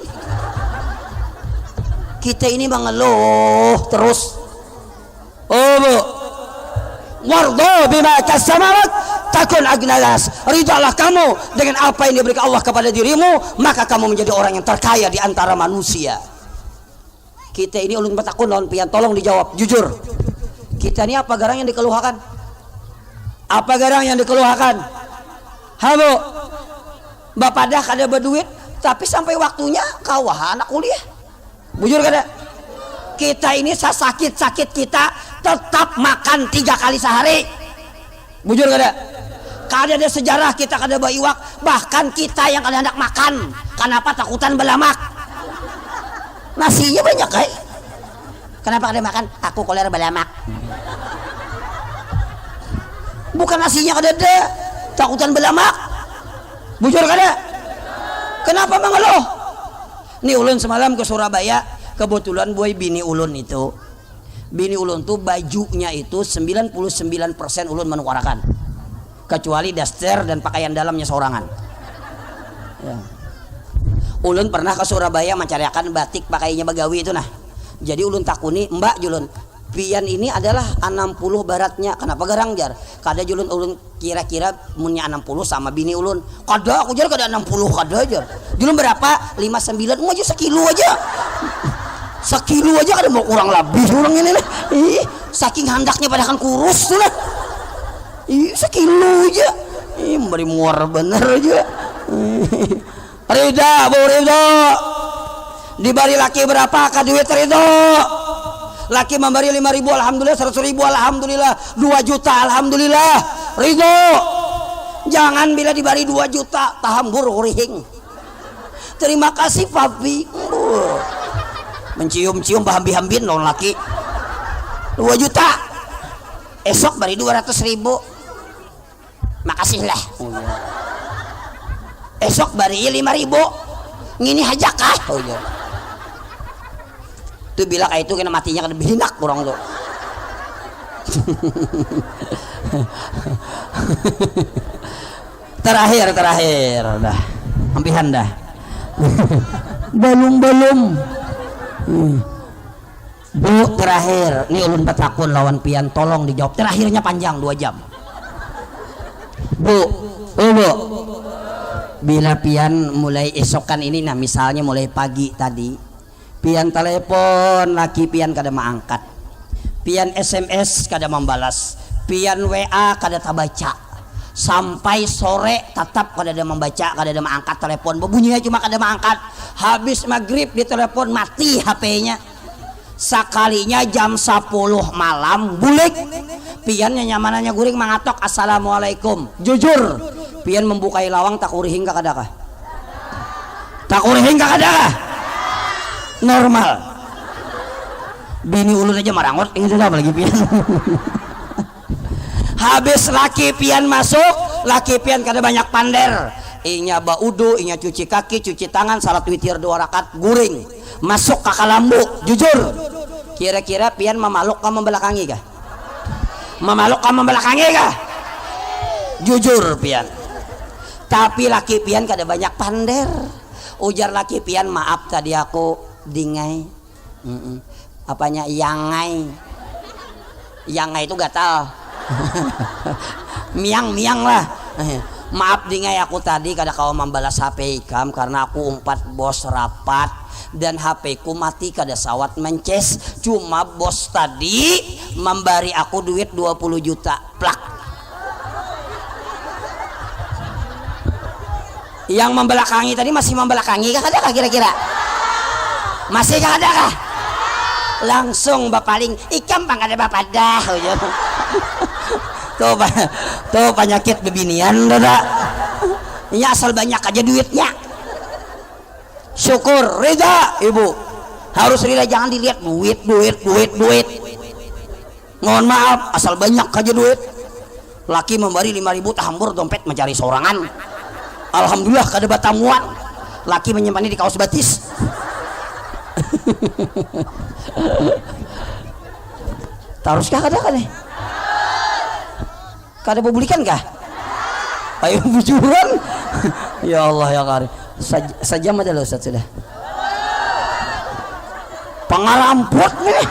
Kita ini mengeluh terus. Oh Bu, wardo bima kasamat takun agnalas. Ridhalah kamu dengan apa yang diberikan Allah kepada dirimu, maka kamu menjadi orang yang terkaya di antara manusia. Kita ini ulun batakun lawan pian, tolong dijawab jujur. Kita ini apa garang yang dikeluhkan? Apa garang yang dikeluhkan? Halo, bapak dah kada berduit, tapi sampai waktunya kawah anak kuliah. Bujur kada? Kita ini sakit kita tetap makan 3 kali sehari. Bujur kada? Kada ada sejarah kita kada bawa iwak, bahkan kita yang kada hendak makan. Kenapa takutan belamak? Nasinya banyak Kenapa kada makan? Aku koler belamak. Bukan nasinya kada ada, takutan belamak. Bujur kada? Kenapa mengeluh? Nih ulun semalam ke Surabaya, kebetulan boy bini ulun itu, bini ulun tuh bajunya itu 99% ulun menukarakan, kecuali daster dan pakaian dalamnya seorangan ya. Ulun pernah ke Surabaya mencariakan batik pakainya bagawi itu nah. Jadi ulun takuni mbak julun, pian ini adalah 60 baratnya, kenapa garang jar? Kada julun ulun kira-kira munnya 60 sama bini ulun. Kada aku jar kada 60 kada jar. Julun berapa? 59 aja sekilo aja. Sekilo aja kada mau kurang lebih orang ini lah. Saking handaknya padahal kurus tuh lah. Sekilo aja. Beri muar bener aja. Rida, Bu Ridho. Dibari laki berapa ka duit Ridho? Laki memberi 5.000 alhamdulillah, 100.000 alhamdulillah, 2 juta alhamdulillah. Ridho. Jangan bila dibari 2 juta tahambur kurihing. Terima kasih papi. Mencium-cium bahambi-hambin non laki. 2 juta. Esok bari 200.000. Makasih lah. Esok bari 5.000. Ngini hajak kah? Oh iya. Tuh bila kayak itu kena matinya kena bihinak kurang tuh. terakhir dah ampihan dah. belum Bu terakhir nih ulun petakun lawan pian tolong dijawab terakhirnya panjang 2 jam. Bu bila pian mulai esokan ini, nah misalnya mulai pagi tadi pian telepon laki pian kada mangkat, pian SMS kada membalas, pian WA kada tabaca, sampai sore tetap kada ada membaca, kada ada mangkat telepon, berbunyinya cuma kada mangkat. Habis maghrib di telepon mati HP-nya. Sekalinya jam 10 malam bulik piannya nyamananya guring mangatok assalamualaikum. Jujur pian membukai lawang tak urihing ka kada kah? Tak urihing ka kada kah? Normal. Bini ulun aja marangot ingin sudah lagi pian. Habis laki pian masuk, laki pian kada banyak pander. Inya baudu, inya cuci kaki, cuci tangan, salat witir 2 rakaat, guring. Masuk ke kalambu, jujur. Kira-kira pian memaluk ka membelakangi kah? Memaluk ka membelakangi kah? Jujur pian. Tapi laki pian kada banyak pander. Ujar laki pian, maaf tadi aku dingai. Apanya yangai itu gatal. miang lah. Maaf dingai aku tadi kada kau membalas HP ikam karena aku umpat bos rapat dan HP ku mati kada sawat mences. Cuma bos tadi memberi aku duit 20 juta plak. Yang membelakangi tadi masih membelakangi kah ada kah kira-kira? Masih kah ada kah? Langsung bapaling ikam pang ada bapak dah. Tuh penyakit bebinian dada. Ini asal banyak aja duitnya. Syukur rida ibu. Harus rida, jangan dilihat duit. Mohon maaf asal banyak aja duit. Laki memberi 5.000 tahambur dompet mencari sorangan. Alhamdulillah kada batamuan. Laki menyimpannya di kaos batis. Taruskah kada nih? Kada publikan kah? Ayo bujuran. Ya Allah ya Karim. Sajam aja lah Ustaz sudah. Pengalampot nih.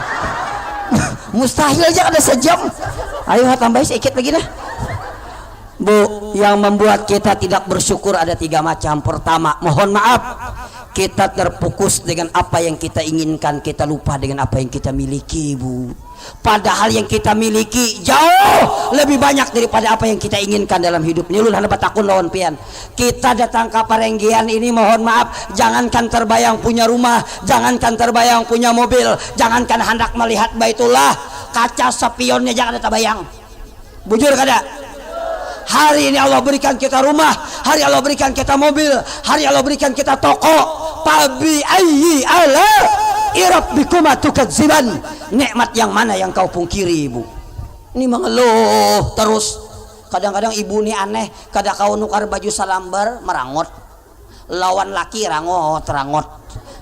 Mustahil aja kada sejam. Ayo tambahin sedikit lagi dah. Bu, yang membuat kita tidak bersyukur ada 3 macam. Pertama, mohon maaf, kita terfokus dengan apa yang kita inginkan, kita lupa dengan apa yang kita miliki, Bu. Padahal yang kita miliki jauh lebih banyak daripada apa yang kita inginkan dalam hidup ini. Lu hendak takun lawan pian. Kita datang ke Parenggian ini, mohon maaf, jangankan terbayang punya rumah, jangankan terbayang punya mobil, jangankan hendak melihat Baitullah, kaca spionnya jangan ada terbayang. Bujur kada? Hari ini Allah berikan kita rumah, hari Allah berikan kita mobil, hari Allah berikan kita toko. Pabi ayyi ala irabbikuma tukadziban. Nikmat yang mana yang kau pungkiri, Ibu? Ini mengeluh terus. Kadang-kadang ibu ini aneh, kada kau nukar baju salambar merangot. Lawan laki rangot.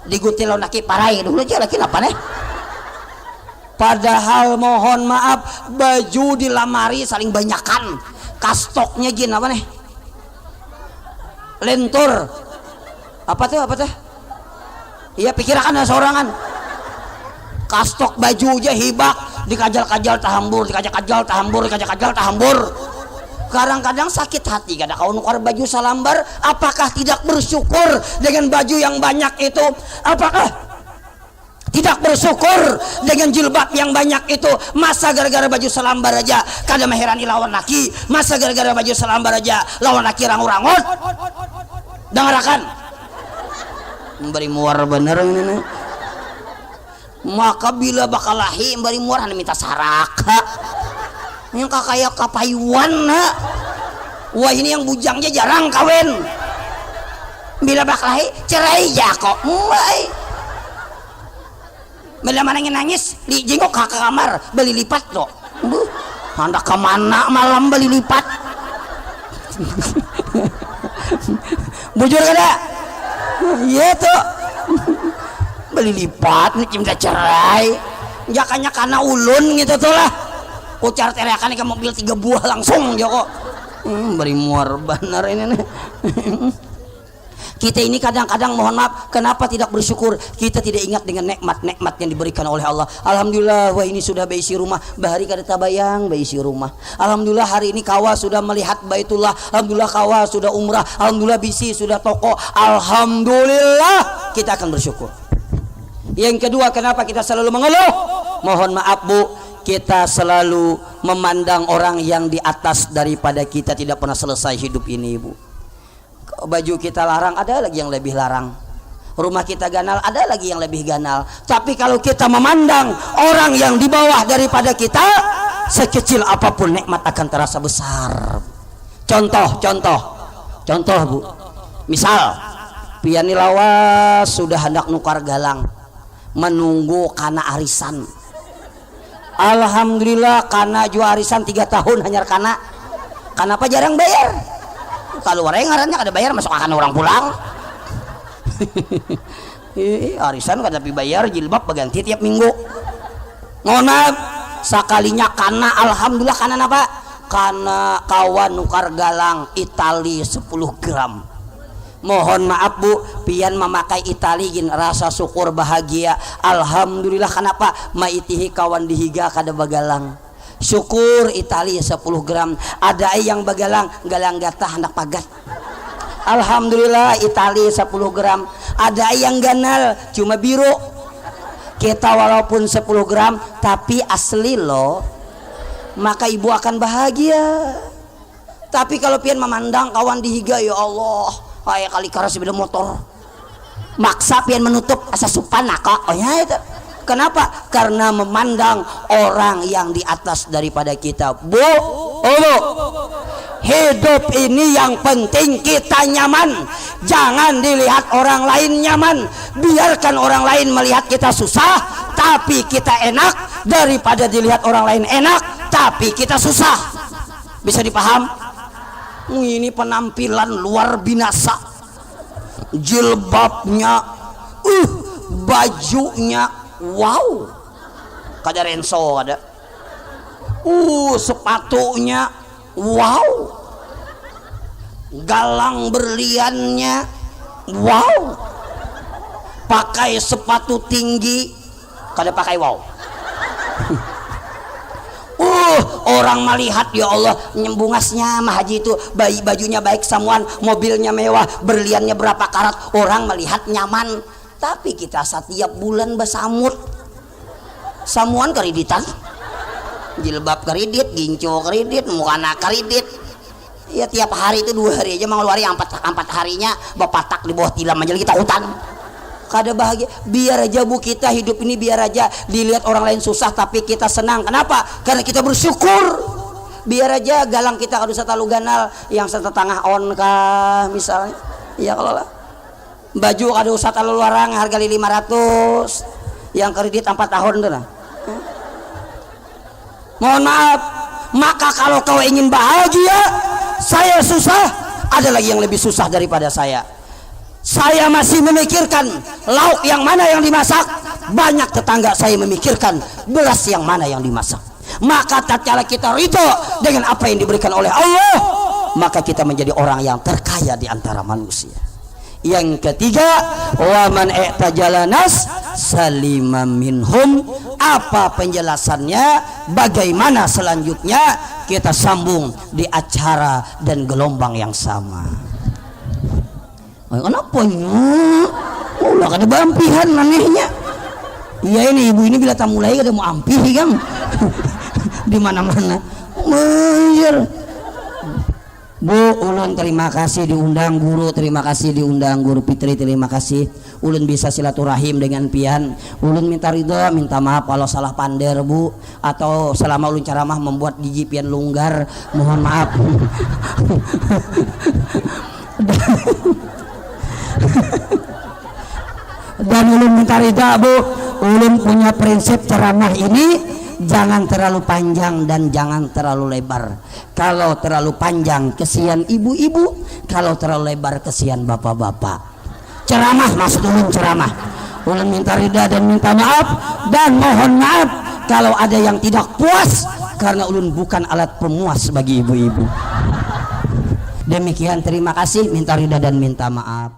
Diguti lawan laki parai dulu aja laki apa nih? Padahal mohon maaf, baju di lamari saling banyakan. Kastoknya jin apa nih? Lentur. Apa tuh? Iya pikirkan ada sorangan. Kastok baju aja hibak, dikajal-kajal tahambur. Kadang-kadang sakit hati kada kau nukar baju salambar. Apakah tidak bersyukur dengan baju yang banyak itu? Apakah tidak bersyukur dengan jilbab yang banyak itu? Masa gara-gara baju salambar aja kada meherani lawan laki? Masa gara-gara baju salambar aja lawan laki rangut-rangut? Dengarakan memberi muar bener ini nih. Maka bila bakal lahi memberi muar hanya minta saraka yang kakaya kapayuan na Wah ini yang bujangnya jarang kawin. Bila baklahi cerai ya kok mulai. Bila mana nangis di jengkok ke kamar beli lipat kok. Hendak kemana malam beli lipat. Bujur kada? Iya tuh. Beli lipat nih cinta cerai. Jakanya karena ulun gitu tuh lah. Ucar teriakan ke mobil 3 buah langsung Joko. Beri muar benar ini nih. Kita ini kadang-kadang mohon maaf kenapa tidak bersyukur, kita tidak ingat dengan nikmat-nikmat yang diberikan oleh Allah. Alhamdulillah wah ini sudah beisi rumah, bahari kada tabayang beisi rumah. Alhamdulillah hari ini kawa sudah melihat Baitullah, alhamdulillah kawa sudah umrah, alhamdulillah bisi sudah toko, alhamdulillah kita akan bersyukur. Yang kedua kenapa kita selalu mengeluh? Mohon maaf Bu, kita selalu memandang orang yang di atas daripada kita, tidak pernah selesai hidup ini Bu. Baju kita larang, ada lagi yang lebih larang. Rumah kita ganal, ada lagi yang lebih ganal. Tapi kalau kita memandang orang yang di bawah daripada kita, sekecil apapun nikmat akan terasa besar. Contoh Bu, misal piani lawas sudah hendak nukar galang, menunggu kana arisan. Alhamdulillah kana jua arisan 3 tahun hanya kana. Kenapa jarang bayar? Kalau orang ngarannya kada bayar masuk akan orang pulang. Arisan kada bayar, jilbab berganti tiap minggu. Mohon maaf, sakalinya kana alhamdulillah kana apa? Kana kawan nukar galang Itali 10 gram. Mohon maaf Bu, pian memakai Itali gin rasa syukur bahagia. Alhamdulillah kenapa? Maitihi kawan dihiga kada bagalang. Syukur Italia 10 gram. Ada yang bagalang galang gatah hendak pagat. Alhamdulillah Italia 10 gram. Ada yang ganal cuma biru. Kita walaupun 10 gram tapi asli loh, maka ibu akan bahagia. Tapi kalau pian memandang kawan dihiga, ya Allah kayak kali karas sepeda motor, maksa pian menutup asa supan naka. Oh ya itu kenapa? Karena memandang orang yang di atas daripada kita. Bu, hidup ini yang penting kita nyaman. Jangan dilihat orang lain nyaman. Biarkan orang lain melihat kita susah tapi kita enak, daripada dilihat orang lain enak tapi kita susah. Bisa dipaham? Ini penampilan luar binasa. Jilbabnya, bajunya, wow, kada Renzo ada. Sepatunya, wow, galang berliannya, wow, pakai sepatu tinggi, kada pakai wow. Orang melihat ya Allah nyembungasnya mah haji itu bajunya baik samuan, mobilnya mewah, berliannya berapa karat, orang melihat nyaman. Tapi kita setiap bulan bersamut samuan kreditan, jilbab kredit, ginco kredit, mukana kredit. Ya tiap hari itu 2 hari aja mengeluari 4 harinya bapatak di bawah tilam aja kita hutan. Kada bahagia. Biar aja Bu, kita hidup ini biar aja dilihat orang lain susah tapi kita senang. Kenapa? Karena kita bersyukur. Biar aja galang kita kada usah terlalu ganal, yang setengah on kah misalnya. Ya kalau lah. Baju kada usah terlalu larang, harga 500. Yang kredit 4 tahun tuh nah. Mohon maaf, maka kalau kau ingin bahagia, saya susah, ada lagi yang lebih susah daripada saya. Saya masih memikirkan lauk yang mana yang dimasak, banyak tetangga saya memikirkan beras yang mana yang dimasak. Maka tatkala kita ridho dengan apa yang diberikan oleh Allah, maka kita menjadi orang yang terkaya di antara manusia. Yang ketiga, wa man i'tajala nas salima minhum. Apa penjelasannya? Bagaimana selanjutnya? Kita sambung di acara dan gelombang yang sama. Kenapa ulah kada bampihan anehnya. Iya ini ibu ini bila tak mulai kada mau ampih kan. Di mana-mana. Menjer. Bu, ulun terima kasih diundang guru, terima kasih diundang guru Fitri, terima kasih ulun bisa silaturahim dengan pian. Ulun minta ridho, minta maaf kalau salah pander Bu, atau selama ulun ceramah membuat gigi pian longgar, mohon maaf. Dan ulun minta ridho Bu, ulun punya prinsip ceramah ini jangan terlalu panjang dan jangan terlalu lebar. Kalau terlalu panjang kesian ibu-ibu, kalau terlalu lebar kesian bapak-bapak. Ceramah maksud ulun ceramah. Ulun minta ridha dan minta maaf, dan mohon maaf kalau ada yang tidak puas karena ulun bukan alat pemuas bagi ibu-ibu. Demikian, terima kasih, minta ridha dan minta maaf.